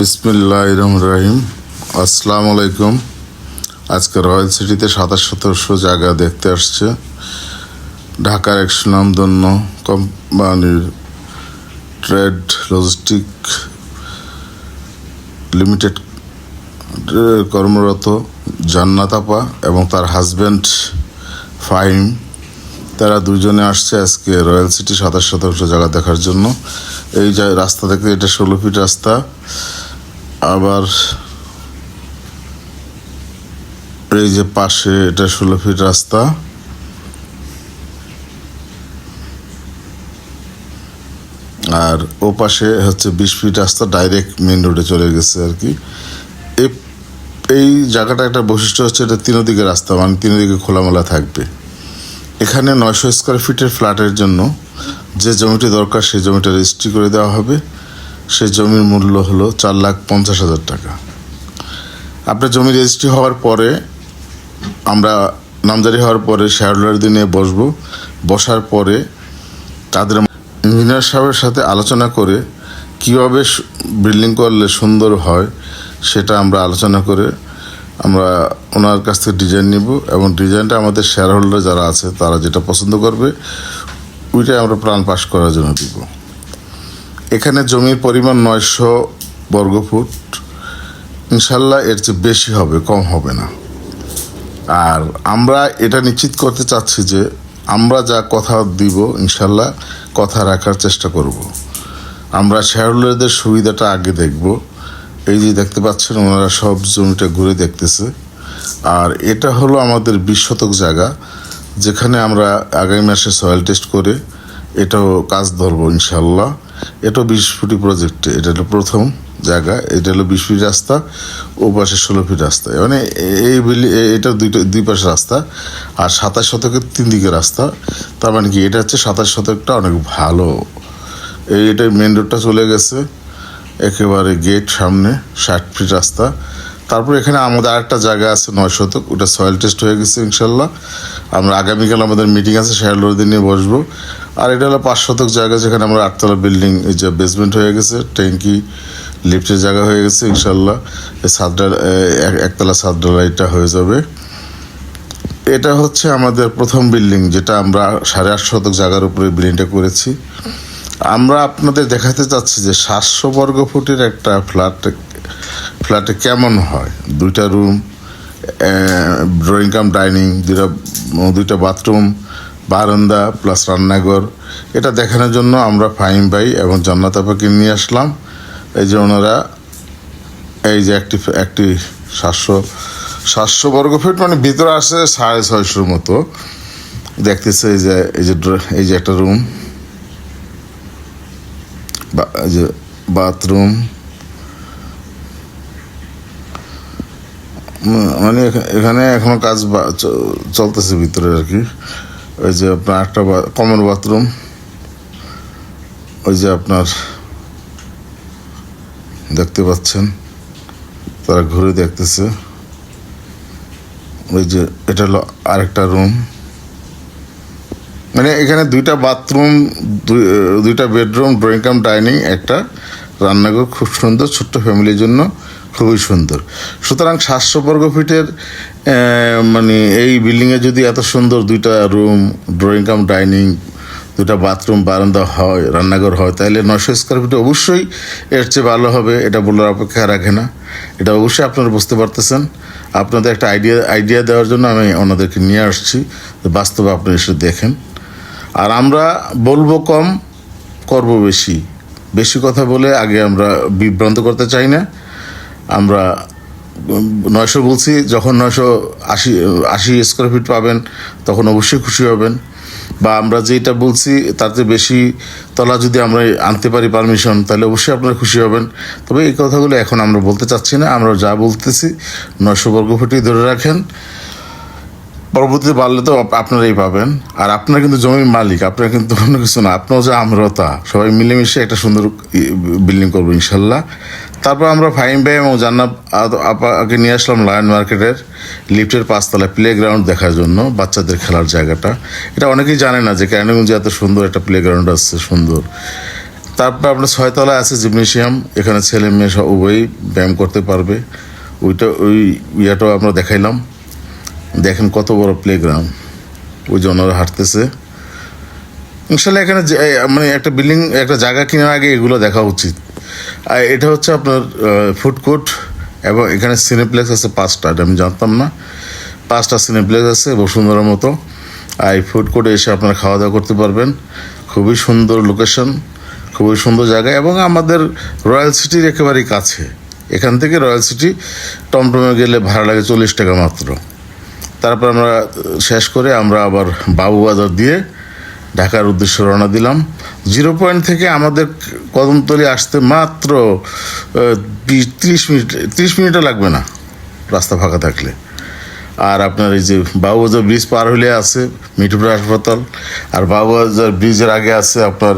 বিসমিল্লাহির রহমানির রহিম। আসসালামু আলাইকুম। আজকে রয়্যাল সিটিতে 27 জায়গা দেখতে আসছে ঢাকার এক সুনামধন্য কোম্পানির ট্রেড লজিস্টিক লিমিটেড কর্মরত জান্নাত আপা এবং তার হাজব্যান্ড ফাহিম। তারা দুজনে আসছে আজকে রয়্যাল সিটি 27 জায়গা দেখার জন্য। এই যে রাস্তা দেখতে, এটা 16 ফিট রাস্তা। আবার এই যে পাশে, এটা 16 ফিট রাস্তা। আর ও পাশে হচ্ছে 20 ফিট রাস্তা, ডাইরেক্ট মেন রোডে চলে গেছে আর কি। এই জায়গাটা একটা বৈশিষ্ট্য হচ্ছে এটা তিনদিকে রাস্তা, মানে তিনদিকে খোলামেলা থাকবে। এখানে 900 স্কোয়ার ফিটের ফ্ল্যাটের জন্য যে জমিটি দরকার সেই জমিটা রেজিস্ট্রি করে দেওয়া হবে। সেই জমির মূল্য হলো 4,50,000 টাকা। আপনার জমি রেজিস্ট্রি হওয়ার পরে, আমরা নামজারি হওয়ার পরে শেয়ার হোল্ডার দিনে বসার পরে তাদের ইঞ্জিনিয়ার সাহেবের সাথে আলোচনা করে কীভাবে বিল্ডিং করলে সুন্দর হয় সেটা আমরা আলোচনা করে আমরা ওনার কাছ থেকে ডিজাইন নিব, এবং ডিজাইনটা আমাদের শেয়ার হোল্ডার যারা আছে তারা যেটা পছন্দ করবে ওইটাই আমরা প্ল্যান পাস করার জন্য দিব। এখানে জমির পরিমাণ 900 বর্গফুট। ইনশাল্লাহ এর চেয়ে বেশি হবে, কম হবে না। আর আমরা এটা নিশ্চিত করতে চাচ্ছি যে আমরা যা কথা দিব ইনশাল্লাহ কথা রাখার চেষ্টা করব। আমরা শেয়ার হোল্ডারদের সুবিধাটা আগে দেখব। এই যে দেখতে পাচ্ছেন ওনারা সব জমিটা ঘুরে দেখতেছে। আর এটা হলো আমাদের 20 শতক জায়গা, যেখানে আমরা আগামী মাসে সয়েল টেস্ট করে এটাও কাজ ধরবো ইনশাল্লাহ। এটাও 20 ফুটি প্রজেক্টে, এটা হলো প্রথম জায়গা। এটা হলো 20 ফিট রাস্তা, ও পাশে 16 ফিট রাস্তা। মানে এটা দুই পাশে রাস্তা। আর 27 শতকের 3 দিকে রাস্তা। তার মানে কি, এটা হচ্ছে 27 শতকটা অনেক ভালো। এইটাই মেন রোডটা চলে গেছে একেবারে গেট সামনে, 60 ফিট রাস্তা। তারপর এখানে আমাদের আরেকটা জায়গা আছে 9 শতক, ওটা সয়েল টেস্ট হয়ে গেছে ইনশাল্লাহ। আমরা আগামীকাল আমাদের মিটিং আছে, শেয়ার হোল্ডারদের নিয়ে বসবো। আর এটা হলো 5 শতক জায়গা, যেখানে আমরা 8তলা বিল্ডিং, এই যে বেসমেন্ট হয়ে গেছে, ট্যাঙ্কি, লিফটের জায়গা হয়ে গেছে ইনশাল্লাহ। এই একতলা ছাদ ঢালাইটা হয়ে যাবে। এটা হচ্ছে আমাদের প্রথম বিল্ডিং, যেটা আমরা 8.5 শতক জায়গার উপরে বিল্ডিংটা করেছি। আমরা আপনাদের দেখাতে চাচ্ছি যে 700 বর্গফুটের একটা ফ্ল্যাটে কেমন হয়। 2টা রুম, ড্রয়িং কাম ডাইনিং, দুইটা বাথরুম, বারান্দা প্লাস রান্নাঘর। এটা দেখানোর জন্য আমরা ফাহিম ভাই এবং জান্নাত আপাকে নিয়ে আসলাম। এই যে ওনারা, এই যে একটি 700 বর্গফুট, মানে ভিতরে আসে 650 মতো দেখতেছে। এই যে একটা রুম, যে বাথরুম, মানে এখানে এখনো কাজ চলতেছে ভিতরে আর কি। ওই যে আপনার একটা কমন বাথরুম, ওই যে আপনার দেখতে পাচ্ছেন তারা ঘুরে দেখতেছে। ওই যে এটা হলো আরেকটা রুম। মানে এখানে 2টা বাথরুম, 2টা বেডরুম, ড্রয়িং কাম ডাইনিং, একটা রান্নাঘর। খুব সুন্দর, ছোট্ট ফ্যামিলির জন্য খুবই সুন্দর। সুতরাং 700 বর্গফিটের মানে এই বিল্ডিংয়ে যদি এত সুন্দর 2টা রুম, ড্রয়িং কাম ডাইনিং, 2টা বাথরুম, বারান্দা হয়, রান্নাঘর হয়, তাহলে 900 স্কোয়ার ফিটে অবশ্যই এর চেয়ে ভালো হবে। এটা বলার অপেক্ষা রাখে না। এটা অবশ্যই আপনারা বুঝতে পারতেছেন। আপনাদের একটা আইডিয়া দেওয়ার জন্য আমি ওনাদেরকে নিয়ে আসছি, বাস্তবে আপনারা এসে দেখেন। আর আমরা বলবো কম, করব বেশি। বেশি কথা বলে আগে আমরা বিভ্রান্ত করতে চাই না। আমরা 900 বলছি, যখন 980 স্কোয়ার ফিট পাবেন তখন অবশ্যই খুশি হবেন। বা আমরা যেটা বলছি তাতে বেশি তলা যদি আমরা আনতে পারি পারমিশন, তাহলে অবশ্যই আপনারা খুশি হবেন। তবে এই কথাগুলো এখন আমরা বলতে চাচ্ছি না। আমরা যা বলতেছি 900 বর্গফুটই ধরে রাখেন। পরবর্তীতে বাড়লে তো আপনারাই পাবেন। আর আপনারা কিন্তু জমির মালিক, আপনারা কিন্তু অন্য কিছু না। আপনারাও যে আমরতা, সবাই মিলেমিশে একটা সুন্দর বিল্ডিং করবো ইনশাল্লাহ। তারপর আমরা ফাহিম ভাই এবং জান্নাত আপাকে নিয়ে আসলাম লায়ন মার্কেটের লিফটের 5তলায় প্লেগ্রাউন্ড দেখার জন্য, বাচ্চাদের খেলার জায়গাটা। এটা অনেকেই জানে না যে কেরানীগঞ্জে এত সুন্দর একটা প্লেগ্রাউন্ড আছে, সুন্দর। তারপর আপনার 6 তলায় আছে জিমনেশিয়াম, এখানে ছেলে মেয়ে সব উভয়ই ব্যায়াম করতে পারবে। ওই ইয়েটাও আমরা দেখাইলাম। দেখেন কত বড় প্লেগ্রাউন্ড, ওই যে ওনারা হাঁটতেছে। ইনশাল্লাহ এখানে মানে একটা বিল্ডিং, একটা জায়গা কেনার আগে এগুলো দেখা উচিত। আর এটা হচ্ছে আপনার ফুড কোর্ট, এবং এখানে সিনেপ্লেক্স আছে 5টা, এটা আমি জানতাম না। 5টা সিনেপ্লেক্স আছে বসুন্ধরার মতো। আর এই ফুড কোর্টে এসে আপনারা খাওয়া দাওয়া করতে পারবেন। খুবই সুন্দর লোকেশন, খুবই সুন্দর জায়গা, এবং আমাদের রয়্যাল সিটির একেবারেই কাছে। এখান থেকে রয়্যাল সিটি টমটমে গেলে ভাড়া লাগে 40 টাকা মাত্র। তারপর আমরা শেষ করে আমরা আবার বাবুবাজার দিয়ে ঢাকার উদ্দেশ্যে রওনা দিলাম। 0 পয়েন্ট থেকে আমাদের কদমতলী আসতে মাত্র 30 মিনিটও লাগবে না, রাস্তা ফাঁকা থাকলে। আর আপনার এই যে বাবুবাজার ব্রিজ পার হলে আছে মিঠুপুর হাসপাতাল, আর বাবুবাজার ব্রিজের আগে আছে আপনার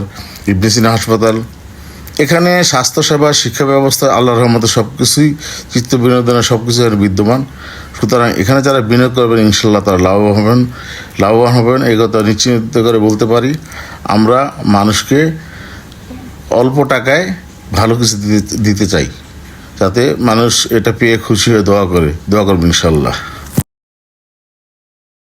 ইবনে সিনা হাসপাতাল। এখানে স্বাস্থ্যসেবা, শিক্ষা ব্যবস্থা, আল্লাহর রহমতে সব কিছুই, চিত্ত বিনোদনের সব কিছু বিদ্যমান। সুতরাং এখানে যারা বিনিয়োগ করবেন ইনশাল্লাহ তারা লাভবান হবেন, এই কথা নিশ্চিত করে বলতে পারি। আমরা মানুষকে অল্প টাকায় ভালো কিছু দিতে চাই, যাতে মানুষ এটা পেয়ে খুশি হয়ে দোয়া করবেন ইনশাল্লাহ।